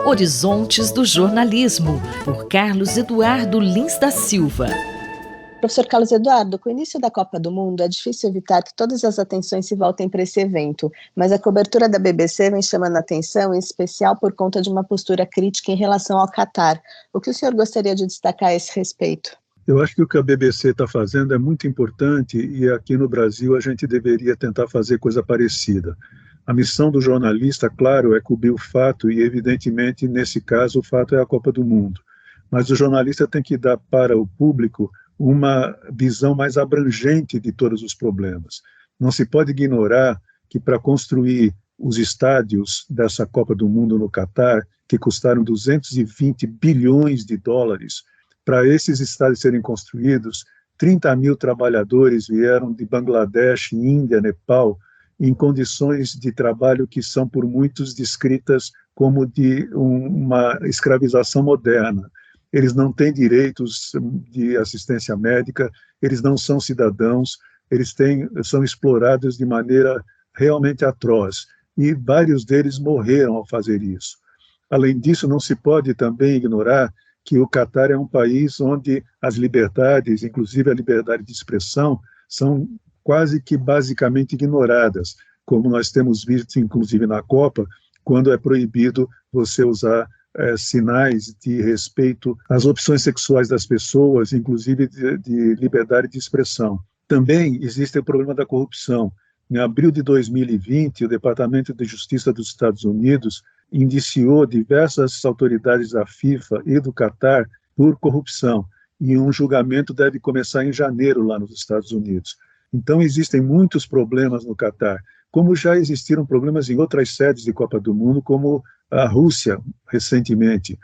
Horizontes do Jornalismo, por Carlos Eduardo Lins da Silva. Professor Carlos Eduardo, com o início da Copa do Mundo, é difícil evitar que todas as atenções se voltem para esse evento, mas a cobertura da BBC vem chamando a atenção, em especial por conta de uma postura crítica em relação ao Catar. O que o senhor gostaria de destacar a esse respeito? Eu acho que o que a BBC está fazendo é muito importante e aqui no Brasil a gente deveria tentar fazer coisa parecida. A missão do jornalista, claro, é cobrir o fato e, evidentemente, nesse caso, o fato é a Copa do Mundo. Mas o jornalista tem que dar para o público uma visão mais abrangente de todos os problemas. Não se pode ignorar que para construir os estádios dessa Copa do Mundo no Catar, que custaram 220 bilhões de dólares, para esses estádios serem construídos, 30 mil trabalhadores vieram de Bangladesh, Índia, Nepal, em condições de trabalho que são por muitos descritas como de uma escravização moderna. Eles não têm direitos de assistência médica, eles não são cidadãos, são explorados de maneira realmente atroz, e vários deles morreram ao fazer isso. Além disso, não se pode também ignorar que o Catar é um país onde as liberdades, inclusive a liberdade de expressão, são quase que basicamente ignoradas, como nós temos visto, inclusive na Copa, quando é proibido você usar sinais de respeito às opções sexuais das pessoas, inclusive de liberdade de expressão. Também existe o problema da corrupção. Em abril de 2020, o Departamento de Justiça dos Estados Unidos indiciou diversas autoridades da FIFA e do Catar por corrupção, e um julgamento deve começar em janeiro lá nos Estados Unidos. Então, existem muitos problemas no Catar, como já existiram problemas em outras sedes de Copa do Mundo, como a Rússia, recentemente,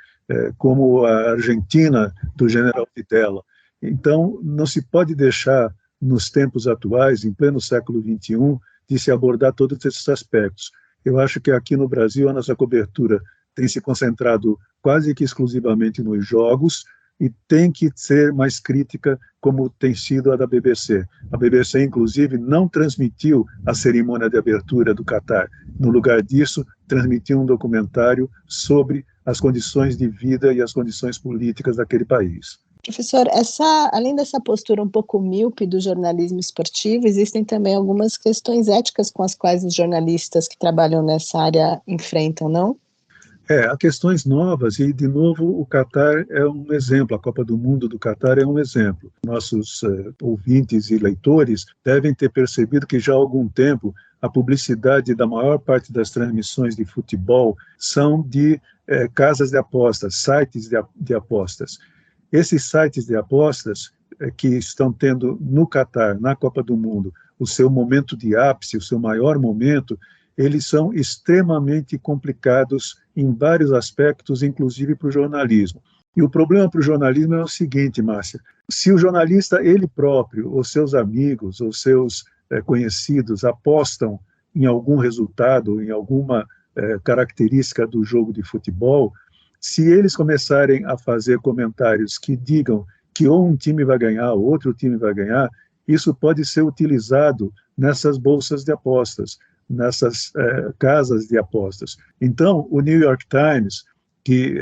como a Argentina, do general Videla. Então, não se pode deixar, nos tempos atuais, em pleno século XXI, de se abordar todos esses aspectos. Eu acho que aqui no Brasil a nossa cobertura tem se concentrado quase que exclusivamente nos jogos, e tem que ser mais crítica, como tem sido a da BBC. A BBC, inclusive, não transmitiu a cerimônia de abertura do Catar. No lugar disso, transmitiu um documentário sobre as condições de vida e as condições políticas daquele país. Professor, além dessa postura um pouco míope do jornalismo esportivo, existem também algumas questões éticas com as quais os jornalistas que trabalham nessa área enfrentam, não? Há questões novas e, de novo, o Catar é um exemplo, a Copa do Mundo do Catar é um exemplo. Nossos ouvintes e leitores devem ter percebido que já há algum tempo a publicidade da maior parte das transmissões de futebol são de casas de apostas, sites de apostas. Esses sites de apostas que estão tendo no Catar, na Copa do Mundo, o seu momento de ápice, o seu maior momento, eles são extremamente complicados em vários aspectos, inclusive para o jornalismo. E o problema para o jornalismo é o seguinte, Márcia: se o jornalista, ele próprio, ou seus amigos, ou seus conhecidos, apostam em algum resultado, em alguma característica do jogo de futebol, se eles começarem a fazer comentários que digam que ou um time vai ganhar, ou outro time vai ganhar, isso pode ser utilizado nessas bolsas de apostas, nessas casas de apostas. Então, o New York Times, que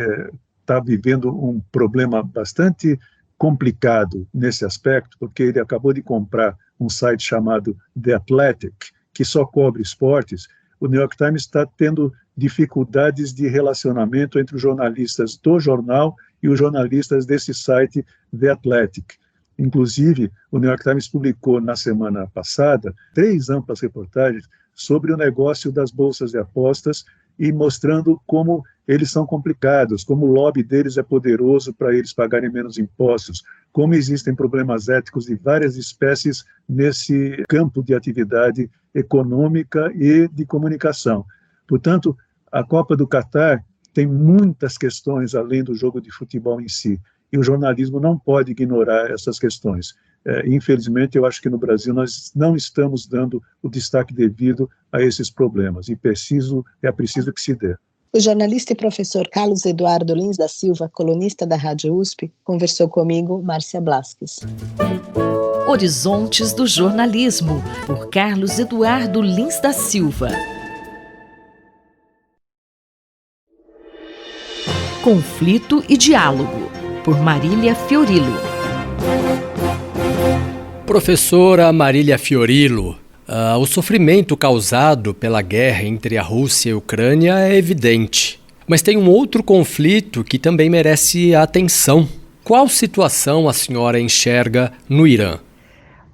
está vivendo um problema bastante complicado nesse aspecto, porque ele acabou de comprar um site chamado The Athletic, que só cobre esportes, o New York Times está tendo dificuldades de relacionamento entre os jornalistas do jornal e os jornalistas desse site The Athletic. Inclusive, o New York Times publicou na semana passada 3 amplas reportagens sobre o negócio das bolsas de apostas e mostrando como eles são complicados, como o lobby deles é poderoso para eles pagarem menos impostos, como existem problemas éticos de várias espécies nesse campo de atividade econômica e de comunicação. Portanto, a Copa do Catar tem muitas questões além do jogo de futebol em si, e o jornalismo não pode ignorar essas questões. Infelizmente, eu acho que no Brasil nós não estamos dando o destaque devido a esses problemas, e é preciso que se dê. O jornalista e professor Carlos Eduardo Lins da Silva, colunista da Rádio USP, conversou comigo, Márcia Blasques. Horizontes do Jornalismo, por Carlos Eduardo Lins da Silva. Conflito e Diálogo, por Marília Fiorilo. Professora Marília Fiorilo, o sofrimento causado pela guerra entre a Rússia e a Ucrânia é evidente. Mas tem um outro conflito que também merece atenção. Qual situação a senhora enxerga no Irã?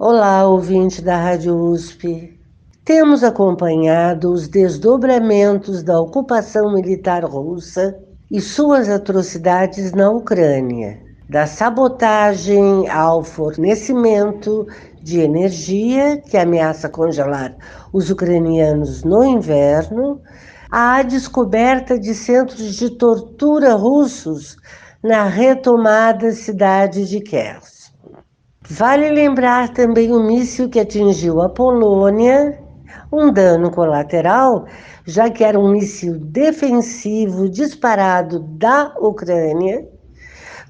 Olá, ouvinte da Rádio USP. Temos acompanhado os desdobramentos da ocupação militar russa e suas atrocidades na Ucrânia, da sabotagem ao fornecimento de energia, que ameaça congelar os ucranianos no inverno, à descoberta de centros de tortura russos na retomada cidade de Kherson. Vale lembrar também o míssil que atingiu a Polônia, um dano colateral, já que era um míssil defensivo disparado da Ucrânia,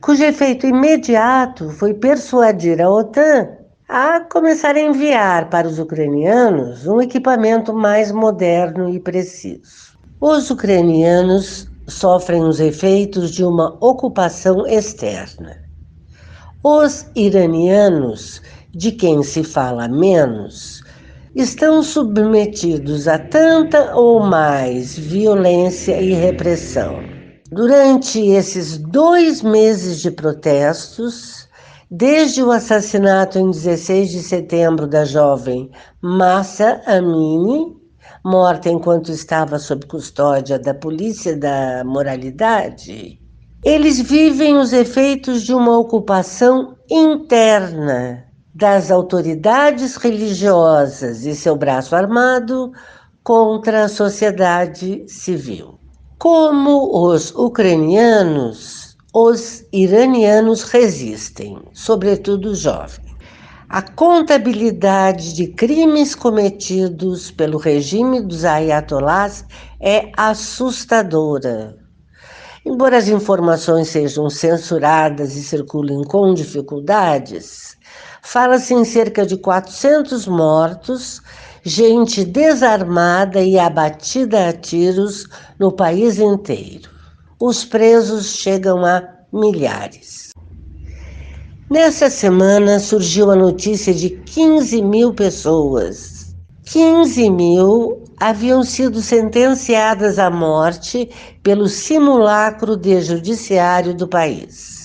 cujo efeito imediato foi persuadir a OTAN a começar a enviar para os ucranianos um equipamento mais moderno e preciso. Os ucranianos sofrem os efeitos de uma ocupação externa. Os iranianos, de quem se fala menos, estão submetidos a tanta ou mais violência e repressão. Durante esses 2 meses de protestos, desde o assassinato em 16 de setembro da jovem Mahsa Amini, morta enquanto estava sob custódia da polícia da moralidade, eles vivem os efeitos de uma ocupação interna das autoridades religiosas e seu braço armado contra a sociedade civil. Como os ucranianos, os iranianos resistem, sobretudo os jovens. A contabilidade de crimes cometidos pelo regime dos ayatollahs é assustadora. Embora as informações sejam censuradas e circulem com dificuldades, fala-se em cerca de 400 mortos, gente desarmada e abatida a tiros no país inteiro. Os presos chegam a milhares. Nessa semana surgiu a notícia de 15 mil pessoas. 15 mil haviam sido sentenciadas à morte pelo simulacro de judiciário do país.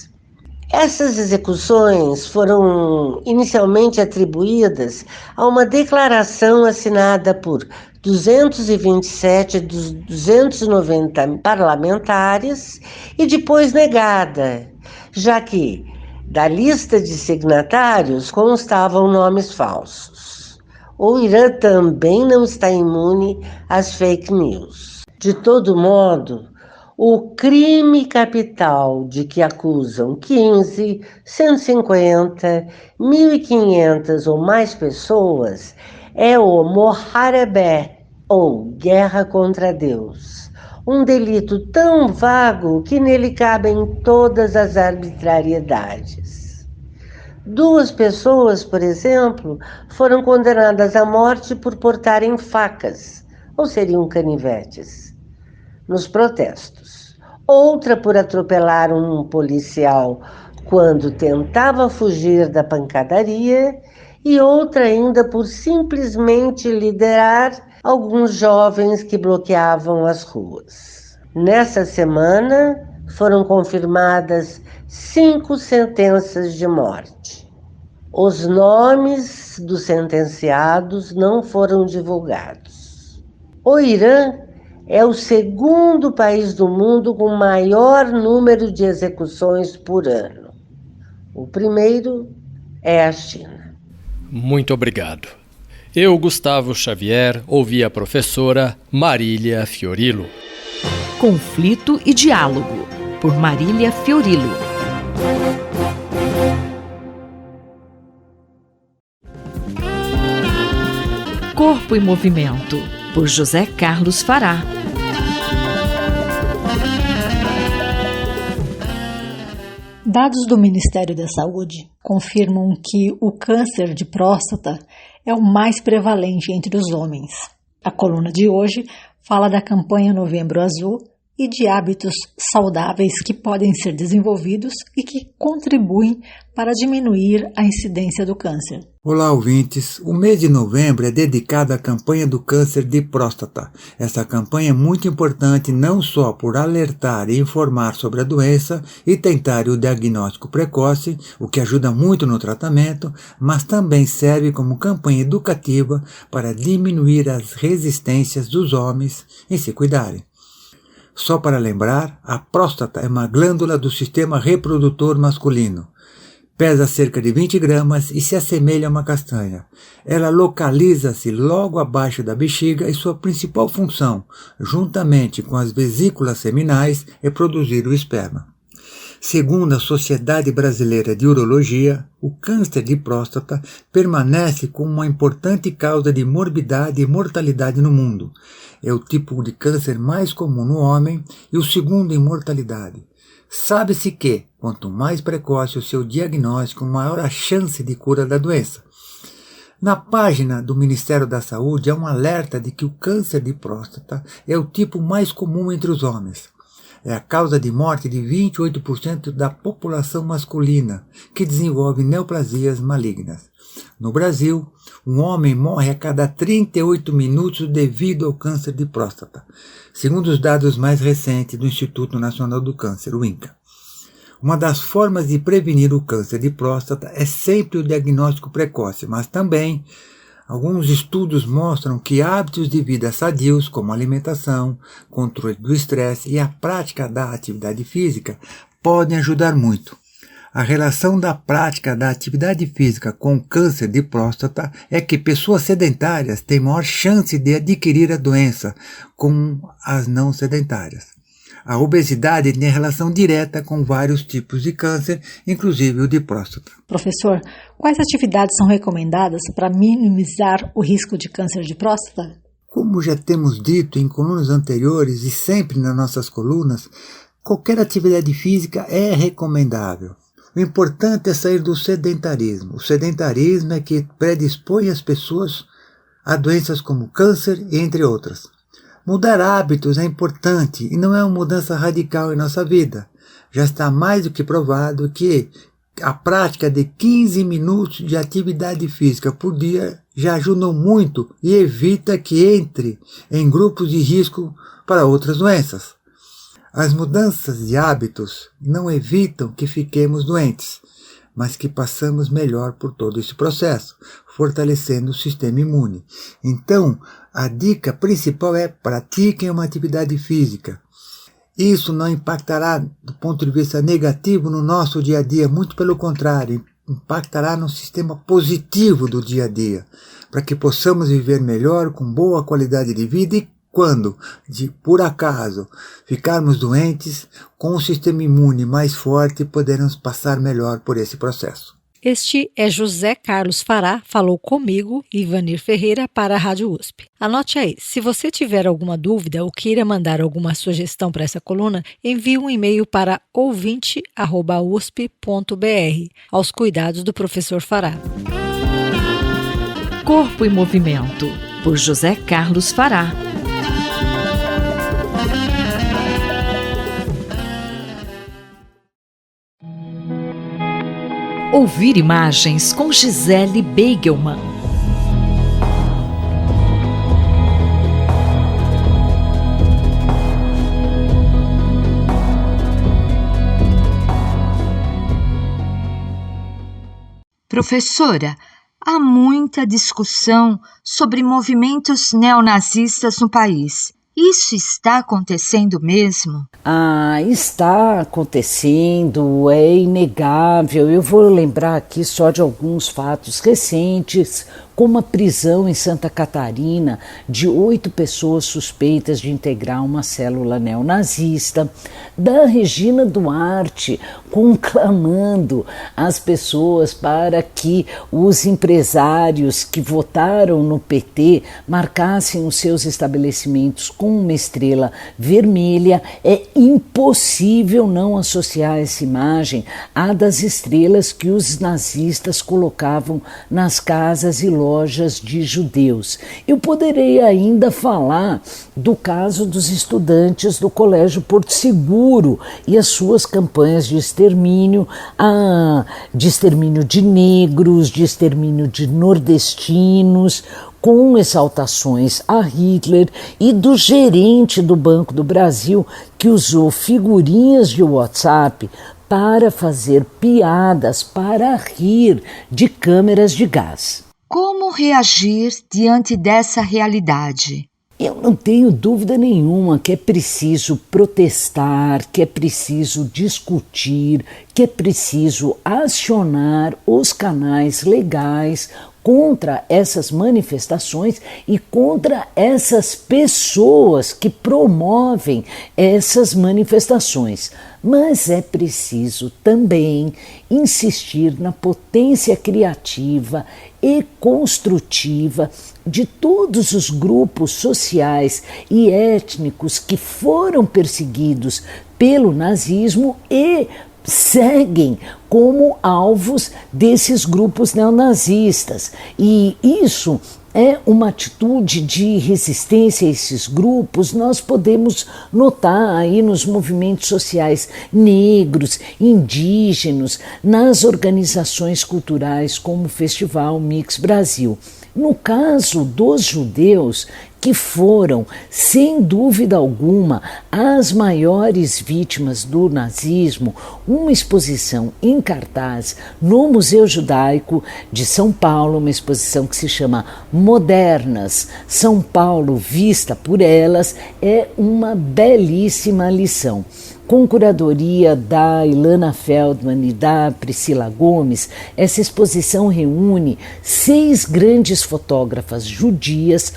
Essas execuções foram inicialmente atribuídas a uma declaração assinada por 227 dos 290 parlamentares e depois negada, já que da lista de signatários constavam nomes falsos. O Irã também não está imune às fake news. De todo modo, o crime capital de que acusam 15, 150, 1.500 ou mais pessoas é o Moharabé, ou Guerra contra Deus. Um delito tão vago que nele cabem todas as arbitrariedades. 2 pessoas, por exemplo, foram condenadas à morte por portarem facas, ou seriam canivetes, nos protestos. Outra por atropelar um policial quando tentava fugir da pancadaria e outra ainda por simplesmente liderar alguns jovens que bloqueavam as ruas. Nessa semana foram confirmadas 5 sentenças de morte. Os nomes dos sentenciados não foram divulgados. O Irã é o segundo país do mundo com maior número de execuções por ano. O primeiro é a China. Muito obrigado. Eu, Gustavo Xavier, ouvi a professora Marília Fiorilo. Conflito e Diálogo, por Marília Fiorilo. Corpo em Movimento, por José Carlos Fará. Dados do Ministério da Saúde confirmam que o câncer de próstata é o mais prevalente entre os homens. A coluna de hoje fala da campanha Novembro Azul, e de hábitos saudáveis que podem ser desenvolvidos e que contribuem para diminuir a incidência do câncer. Olá, ouvintes! O mês de novembro é dedicado à campanha do câncer de próstata. Essa campanha é muito importante não só por alertar e informar sobre a doença e tentar o diagnóstico precoce, o que ajuda muito no tratamento, mas também serve como campanha educativa para diminuir as resistências dos homens em se cuidarem. Só para lembrar, a próstata é uma glândula do sistema reprodutor masculino. Pesa cerca de 20 gramas e se assemelha a uma castanha. Ela localiza-se logo abaixo da bexiga e sua principal função, juntamente com as vesículas seminais, é produzir o esperma. Segundo a Sociedade Brasileira de Urologia, o câncer de próstata permanece como uma importante causa de morbidade e mortalidade no mundo. É o tipo de câncer mais comum no homem e o segundo em mortalidade. Sabe-se que, quanto mais precoce o seu diagnóstico, maior a chance de cura da doença. Na página do Ministério da Saúde há um alerta de que o câncer de próstata é o tipo mais comum entre os homens. É a causa de morte de 28% da população masculina, que desenvolve neoplasias malignas. No Brasil, um homem morre a cada 38 minutos devido ao câncer de próstata, segundo os dados mais recentes do Instituto Nacional do Câncer, o INCA. Uma das formas de prevenir o câncer de próstata é sempre o diagnóstico precoce, mas também alguns estudos mostram que hábitos de vida sadios, como alimentação, controle do estresse e a prática da atividade física, podem ajudar muito. A relação da prática da atividade física com o câncer de próstata é que pessoas sedentárias têm maior chance de adquirir a doença, como as não sedentárias. A obesidade tem relação direta com vários tipos de câncer, inclusive o de próstata. Professor, quais atividades são recomendadas para minimizar o risco de câncer de próstata? Como já temos dito em colunas anteriores e sempre nas nossas colunas, qualquer atividade física é recomendável. O importante é sair do sedentarismo. O sedentarismo é que predispõe as pessoas a doenças como câncer, entre outras. Mudar hábitos é importante e não é uma mudança radical em nossa vida. Já está mais do que provado que a prática de 15 minutos de atividade física por dia já ajuda muito e evita que entre em grupos de risco para outras doenças. As mudanças de hábitos não evitam que fiquemos doentes, mas que passamos melhor por todo esse processo, fortalecendo o sistema imune. Então, a dica principal é: pratiquem uma atividade física. Isso não impactará do ponto de vista negativo no nosso dia a dia, muito pelo contrário, impactará no sistema positivo do dia a dia, para que possamos viver melhor, com boa qualidade de vida e quando, por acaso, ficarmos doentes, com o sistema imune mais forte, poderemos passar melhor por esse processo. Este é José Carlos Fará, falou comigo, Ivanir Ferreira, para a Rádio USP. Anote aí, se você tiver alguma dúvida ou queira mandar alguma sugestão para essa coluna, envie um e-mail para ouvinte@usp.br, aos cuidados do professor Fará. Corpo em Movimento, por José Carlos Fará. Ouvir imagens com Gisele Beigelman. Professora, há muita discussão sobre movimentos neonazistas no país. Isso está acontecendo mesmo? Está acontecendo, é inegável. Eu vou lembrar aqui só de alguns fatos recentes, como a prisão em Santa Catarina de 8 pessoas suspeitas de integrar uma célula neonazista, da Regina Duarte conclamando as pessoas para que os empresários que votaram no PT marcassem os seus estabelecimentos com uma estrela vermelha. É impossível não associar essa imagem à das estrelas que os nazistas colocavam nas casas e lojas de judeus. Eu poderei ainda falar do caso dos estudantes do Colégio Porto Seguro e as suas campanhas de extermínio de negros, de extermínio de nordestinos, com exaltações a Hitler, e do gerente do Banco do Brasil que usou figurinhas de WhatsApp para fazer piadas, para rir de câmeras de gás. Como reagir diante dessa realidade? Eu não tenho dúvida nenhuma que é preciso protestar, que é preciso discutir, que é preciso acionar os canais legais contra essas manifestações e contra essas pessoas que promovem essas manifestações. Mas é preciso também insistir na potência criativa e construtiva de todos os grupos sociais e étnicos que foram perseguidos pelo nazismo e seguem como alvos desses grupos neonazistas. E isso é uma atitude de resistência a esses grupos. Nós podemos notar aí nos movimentos sociais negros, indígenas, nas organizações culturais como o Festival Mix Brasil. No caso dos judeus, que foram, sem dúvida alguma, as maiores vítimas do nazismo, uma exposição em cartaz no Museu Judaico de São Paulo, uma exposição que se chama Modernas, São Paulo vista por elas, é uma belíssima lição. Com curadoria da Ilana Feldman e da Priscila Gomes, essa exposição reúne 6 grandes fotógrafas judias,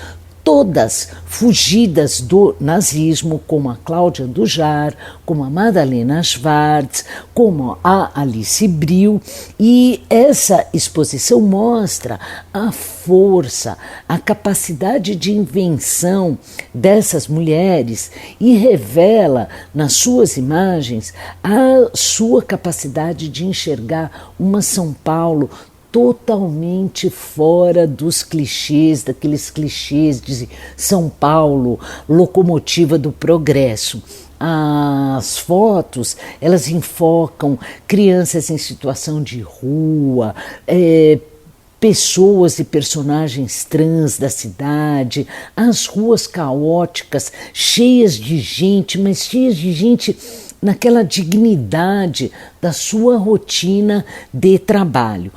todas fugidas do nazismo, como a Cláudia Dujar, como a Madalena Schwartz, como a Alice Bril, e essa exposição mostra a força, a capacidade de invenção dessas mulheres e revela nas suas imagens a sua capacidade de enxergar uma São Paulo totalmente fora dos clichês, daqueles clichês de São Paulo, locomotiva do progresso. As fotos, elas enfocam crianças em situação de rua, pessoas e personagens trans da cidade, as ruas caóticas, cheias de gente, mas cheias de gente naquela dignidade da sua rotina de trabalho.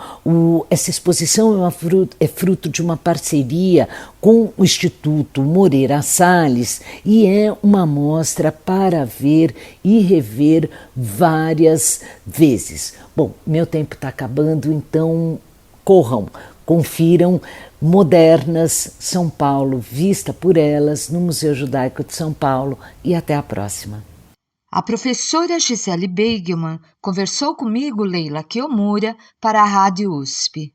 Essa exposição é fruto de uma parceria com o Instituto Moreira Salles e é uma mostra para ver e rever várias vezes. Bom, meu tempo está acabando, então corram, confiram Modernas, São Paulo, vista por elas no Museu Judaico de São Paulo, e até a próxima. A professora Gisele Beigelman conversou comigo, Leila Kiyomura, para a Rádio USP.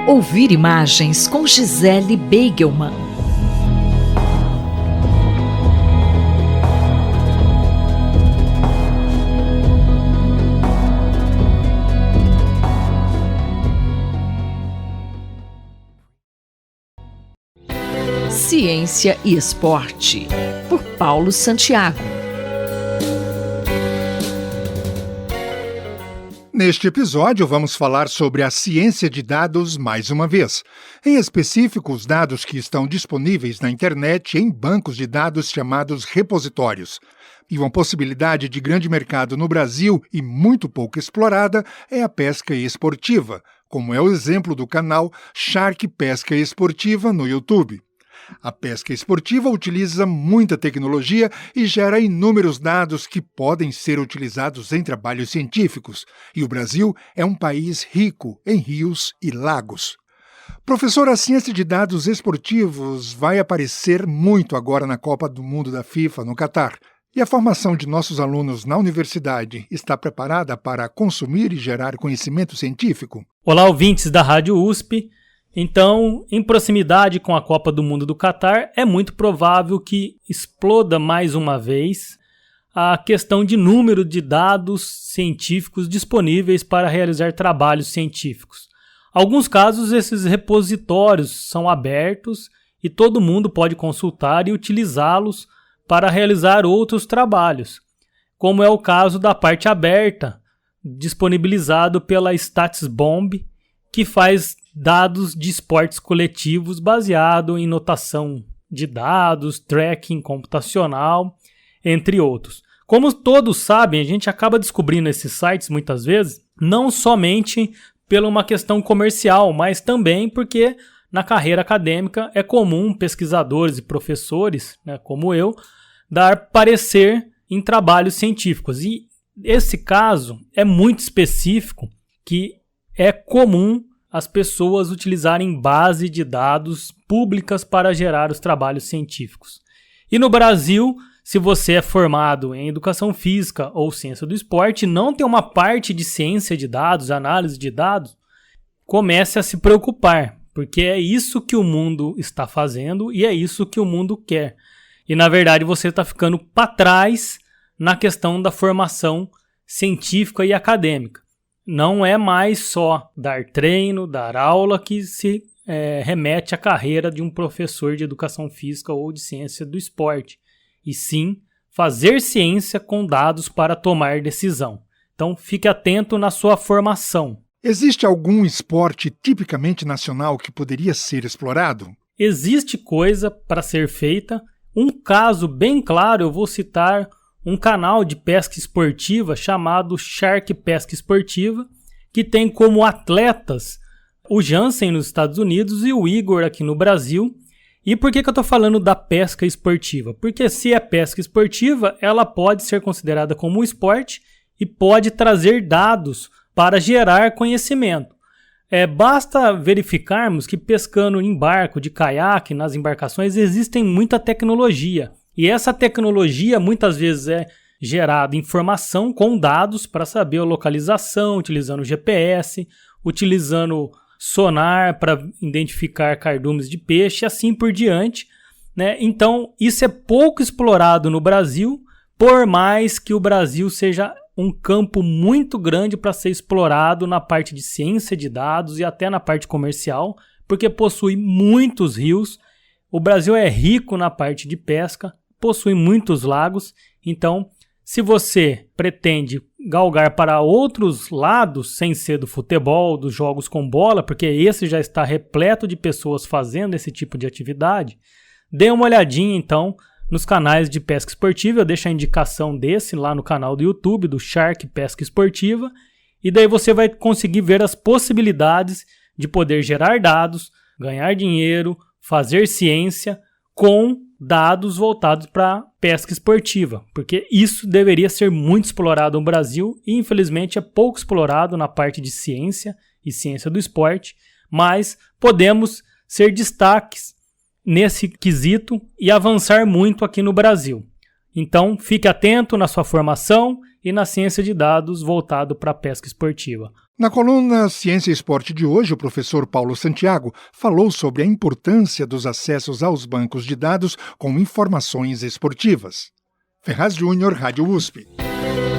Ouvir imagens com Gisele Beigelman. Ciência e Esporte, por Paulo Santiago. Neste episódio, vamos falar sobre a ciência de dados mais uma vez. Em específico, os dados que estão disponíveis na internet em bancos de dados chamados repositórios. E uma possibilidade de grande mercado no Brasil e muito pouco explorada é a pesca esportiva, como é o exemplo do canal Shark Pesca Esportiva no YouTube. A pesca esportiva utiliza muita tecnologia e gera inúmeros dados que podem ser utilizados em trabalhos científicos, e o Brasil é um país rico em rios e lagos. Professor, a ciência de dados esportivos vai aparecer muito agora na Copa do Mundo da FIFA no Catar. E a formação de nossos alunos na universidade está preparada para consumir e gerar conhecimento científico? Olá, ouvintes da Rádio USP. Então, em proximidade com a Copa do Mundo do Catar, é muito provável que exploda mais uma vez a questão de número de dados científicos disponíveis para realizar trabalhos científicos. Alguns casos, esses repositórios são abertos e todo mundo pode consultar e utilizá-los para realizar outros trabalhos, como é o caso da parte aberta, disponibilizado pela StatsBomb, que faz dados de esportes coletivos baseado em notação de dados, tracking computacional, entre outros. Como todos sabem, a gente acaba descobrindo esses sites muitas vezes, não somente pela uma questão comercial, mas também porque na carreira acadêmica é comum pesquisadores e professores, né, como eu, dar parecer em trabalhos científicos. E esse caso é muito específico, que é comum as pessoas utilizarem base de dados públicas para gerar os trabalhos científicos. E no Brasil, se você é formado em educação física ou ciência do esporte, não tem uma parte de ciência de dados, análise de dados, comece a se preocupar, porque é isso que o mundo está fazendo e é isso que o mundo quer. E, na verdade, você está ficando para trás na questão da formação científica e acadêmica. Não é mais só dar treino, dar aula que se remete à carreira de um professor de educação física ou de ciência do esporte, e sim fazer ciência com dados para tomar decisão. Então, fique atento na sua formação. Existe algum esporte tipicamente nacional que poderia ser explorado? Existe coisa para ser feita. Um caso bem claro, eu vou citar um canal de pesca esportiva chamado Shark Pesca Esportiva, que tem como atletas o Jansen nos Estados Unidos e o Igor aqui no Brasil. E por que eu estou falando da pesca esportiva? Porque se é pesca esportiva, ela pode ser considerada como um esporte e pode trazer dados para gerar conhecimento. Basta verificarmos que pescando em barco, de caiaque, nas embarcações, existem muita tecnologia. E essa tecnologia muitas vezes é gerada informação com dados para saber a localização, utilizando GPS, utilizando sonar para identificar cardumes de peixe, assim por diante, né? Então, isso é pouco explorado no Brasil, por mais que o Brasil seja um campo muito grande para ser explorado na parte de ciência de dados e até na parte comercial, porque possui muitos rios. O Brasil é rico na parte de pesca, possui muitos lagos. Então, se você pretende galgar para outros lados, sem ser do futebol, dos jogos com bola, porque esse já está repleto de pessoas fazendo esse tipo de atividade, dê uma olhadinha então nos canais de pesca esportiva. Eu deixo a indicação desse lá no canal do YouTube, do Shark Pesca Esportiva, e daí você vai conseguir ver as possibilidades de poder gerar dados, ganhar dinheiro, fazer ciência com dados voltados para pesca esportiva, porque isso deveria ser muito explorado no Brasil e infelizmente é pouco explorado na parte de ciência e ciência do esporte, mas podemos ser destaques nesse quesito e avançar muito aqui no Brasil. Então, fique atento na sua formação e na ciência de dados voltado para a pesca esportiva. Na coluna Ciência e Esporte de hoje, o professor Paulo Santiago falou sobre a importância dos acessos aos bancos de dados com informações esportivas. Ferraz Júnior, Rádio USP.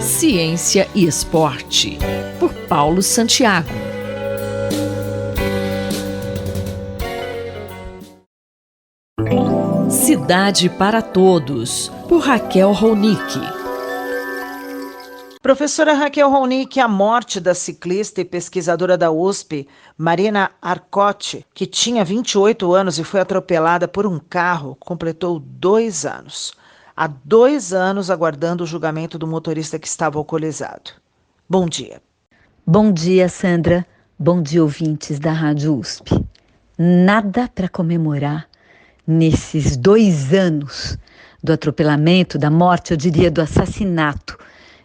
Ciência e Esporte, por Paulo Santiago. Cidade para Todos, por Raquel Ronick. Professora Raquel Ronick, a morte da ciclista e pesquisadora da USP, Marina Arcotti, que tinha 28 anos e foi atropelada por um carro, completou 2 anos. Há 2 anos aguardando o julgamento do motorista que estava alcoolizado. Bom dia. Bom dia, Sandra. Bom dia, ouvintes da Rádio USP. Nada para comemorar nesses 2 anos do atropelamento, da morte, eu diria do assassinato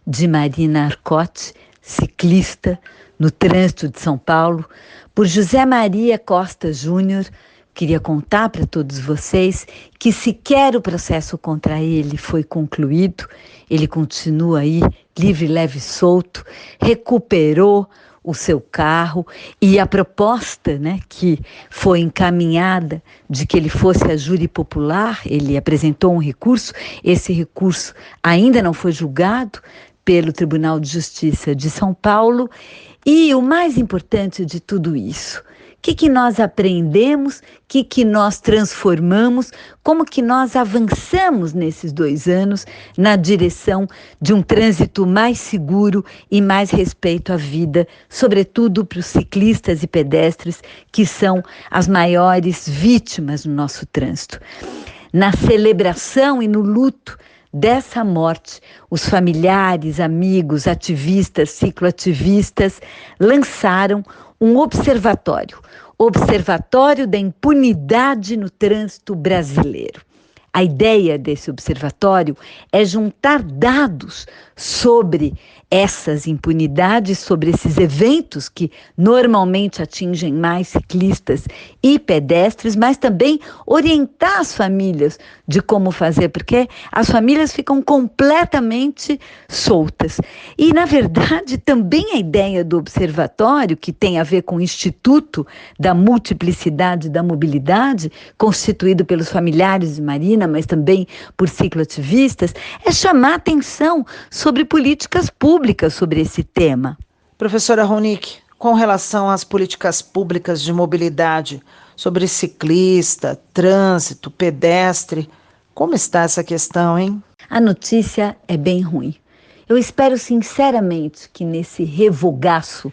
de Marina Arcotti, ciclista no trânsito de São Paulo, por José Maria Costa Júnior. Queria contar para todos vocês que sequer o processo contra ele foi concluído. Ele continua aí livre, leve e solto, recuperou o seu carro e a proposta, que foi encaminhada de que ele fosse a júri popular, ele apresentou um recurso. Esse recurso ainda não foi julgado pelo Tribunal de Justiça de São Paulo E o mais importante de tudo isso, o que nós aprendemos, o que nós transformamos, como que nós avançamos nesses 2 anos na direção de um trânsito mais seguro e mais respeito à vida, sobretudo para os ciclistas e pedestres, que são as maiores vítimas no nosso trânsito. Na celebração e no luto dessa morte, os familiares, amigos, ativistas, cicloativistas lançaram um observatório da impunidade no trânsito brasileiro. A ideia desse observatório é juntar dados sobre essas impunidades, sobre esses eventos que normalmente atingem mais ciclistas e pedestres, mas também orientar as famílias de como fazer, porque as famílias ficam completamente soltas. E, na verdade, também a ideia do observatório, que tem a ver com o Instituto da Multiplicidade da Mobilidade, constituído pelos familiares de Marina, mas também por cicloativistas, é chamar atenção sobre políticas públicas sobre esse tema. Professora Ronick, com relação às políticas públicas de mobilidade, sobre ciclista, trânsito, pedestre, como está essa questão, hein? A notícia é bem ruim. Eu espero sinceramente que nesse revogaço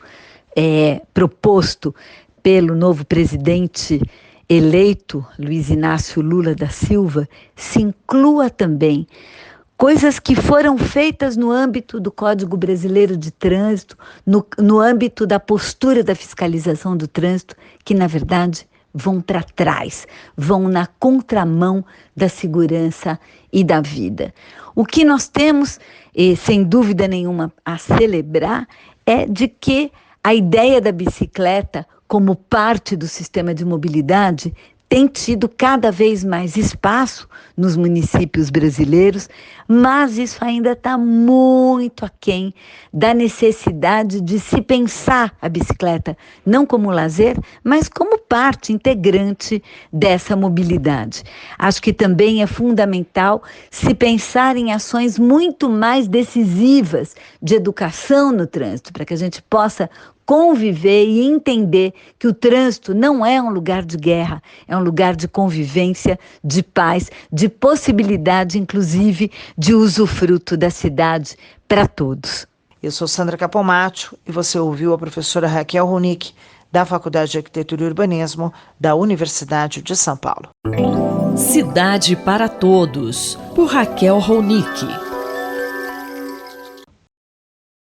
proposto pelo novo presidente eleito, Luiz Inácio Lula da Silva, se inclua também coisas que foram feitas no âmbito do Código Brasileiro de Trânsito, no âmbito da postura da fiscalização do trânsito, que na verdade vão para trás, vão na contramão da segurança e da vida. O que nós temos, sem dúvida nenhuma, a celebrar é de que a ideia da bicicleta como parte do sistema de mobilidade tem tido cada vez mais espaço nos municípios brasileiros, mas isso ainda está muito aquém da necessidade de se pensar a bicicleta não como lazer, mas como parte integrante dessa mobilidade. Acho que também é fundamental se pensar em ações muito mais decisivas de educação no trânsito, para que a gente possa conviver e entender que o trânsito não é um lugar de guerra, é um lugar de convivência, de paz, de possibilidade, inclusive, de usufruto da cidade para todos. Eu sou Sandra Capomatto e você ouviu a professora Raquel Ronick, da Faculdade de Arquitetura e Urbanismo da Universidade de São Paulo. Cidade para Todos, por Raquel Ronick.